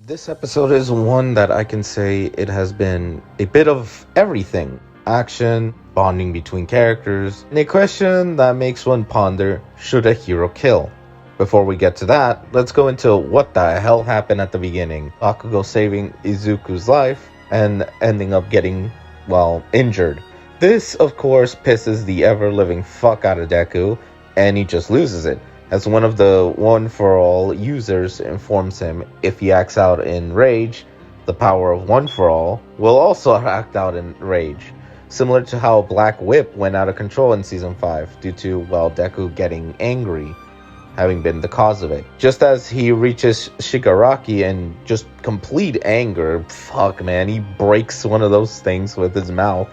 This episode is one that I can say it has been a bit of everything: action, bonding between characters, and a question that makes one ponder: should a hero kill? Before we get to that, let's go into what the hell happened at the beginning. Bakugo saving Izuku's life and ending up getting, injured. This, of course, pisses the ever-living fuck out of Deku, and he just loses it, as one of the One-For-All users informs him if he acts out in rage, the power of One-For-All will also act out in rage, similar to how Black Whip went out of control in Season 5 due to, Deku getting angry, having been the cause of it. Just as he reaches Shigaraki in just complete anger, he breaks one of those things with his mouth.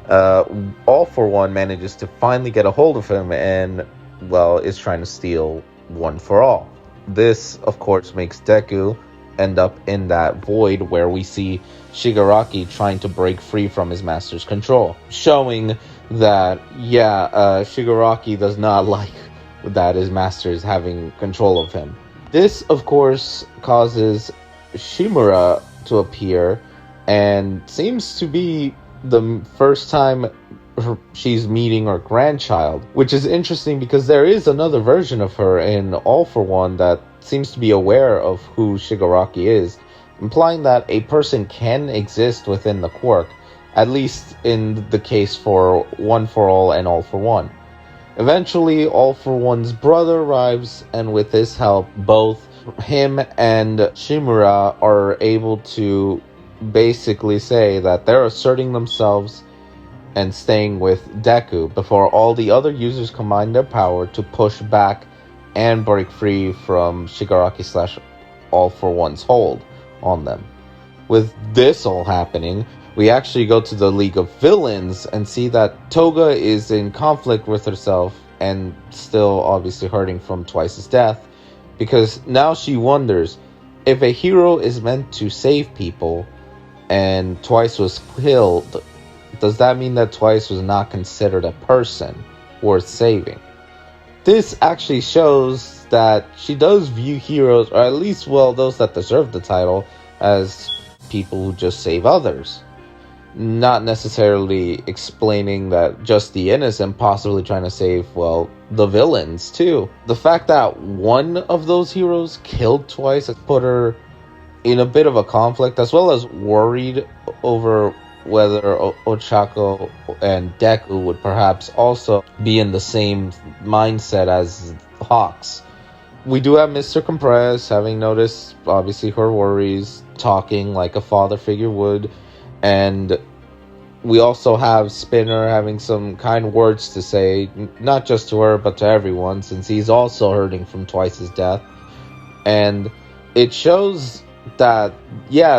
All For One manages to finally get a hold of him and is trying to steal One For All. This, of course, makes Deku end up in that void where we see Shigaraki trying to break free from his master's control, showing that, Shigaraki does not like that his master is having control of him. This, of course, causes Shimura to appear, and seems to be the first time she's meeting her grandchild, which is interesting because there is another version of her in All For One that seems to be aware of who Shigaraki is, implying that a person can exist within the quirk, at least in the case for One For All and All For One. Eventually, All For One's brother arrives, and with his help, both him and Shimura are able to basically say that they're asserting themselves and staying with Deku before all the other users combine their power to push back and break free from Shigaraki / All For One's hold on them. With this all happening, we actually go to the League of Villains and see that Toga is in conflict with herself and still obviously hurting from Twice's death, because now she wonders, if a hero is meant to save people and Twice was killed, does that mean that Twice was not considered a person worth saving? This actually shows that she does view heroes, or at least, those that deserve the title, as people who just save others. Not necessarily explaining that just the innocent possibly trying to save, the villains too. The fact that one of those heroes killed Twice has put her in a bit of a conflict, as well as worried over whether Ochako and Deku would perhaps also be in the same mindset as Hawks. We do have Mr. Compress, having noticed obviously her worries, talking like a father figure would, and we also have Spinner having some kind words to say, not just to her but to everyone, since he's also hurting from Twice's death. And it shows that,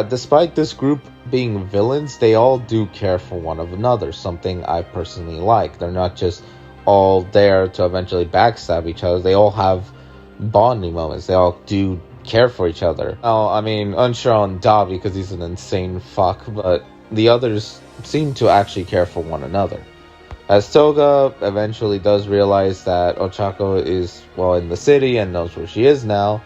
despite this group being villains, they all do care for one another, something I personally like. They're not just all there to eventually backstab each other. They all have bonding moments. They all do care for each other. Unsure on Dabi because he's an insane fuck, but the others seem to actually care for one another. As Toga eventually does realize that Ochako is, in the city and knows where she is now,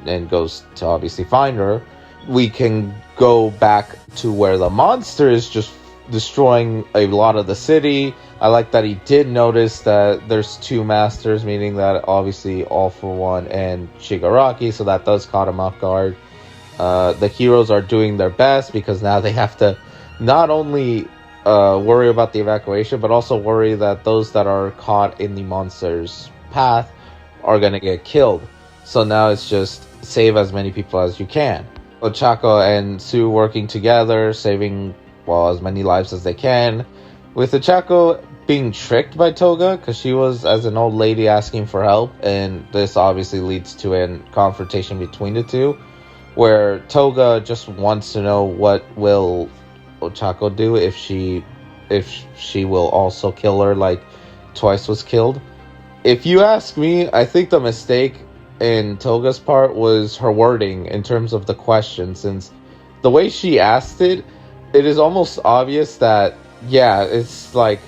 and goes to obviously find her, we can go back to where the monster is just destroying a lot of the city. I like that he did notice that there's two masters, meaning that obviously All For One and Shigaraki, so that does caught him off guard. The heroes are doing their best because now they have to not only worry about the evacuation, but also worry that those that are caught in the monster's path are going to get killed. So now it's just save as many people as you can. Ochako and Sue working together, saving, as many lives as they can. With Ochako being tricked by Toga, because she was, as an old lady, asking for help, and this obviously leads to a confrontation between the two, where Toga just wants to know what will Ochako do if she will also kill her like Twice was killed. If you ask me, I think the mistake in Toga's part was her wording in terms of the question, since the way she asked it is almost obvious that, it's like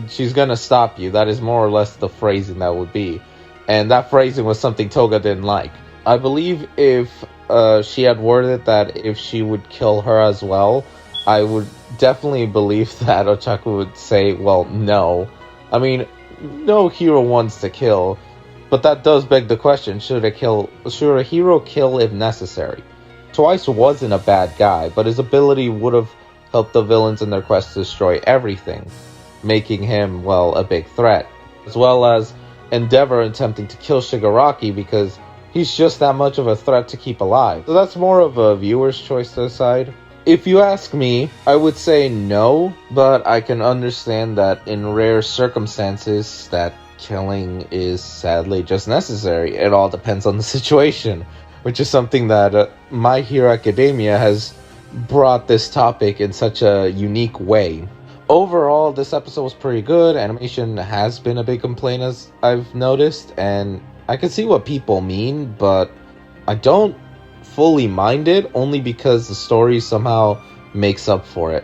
she's gonna stop you. That is more or less the phrasing that would be. And that phrasing was something Toga didn't like. I believe if she had worded that if she would kill her as well, I would definitely believe that Ochaku would say, well, no. I mean, no hero wants to kill, but that does beg the question, should a hero kill if necessary? Twice wasn't a bad guy, but his ability would have helped the villains in their quest to destroy everything, making him, well, a big threat. As well as Endeavor attempting to kill Shigaraki because he's just that much of a threat to keep alive. So that's more of a viewer's choice to decide. If you ask me, I would say no, but I can understand that in rare circumstances that killing is sadly just necessary. It all depends on the situation, which is something that My Hero Academia has brought this topic in such a unique way. Overall, this episode was pretty good. Animation has been a big complaint, as I've noticed, and I can see what people mean, but I don't fully mind it, only because the story somehow makes up for it.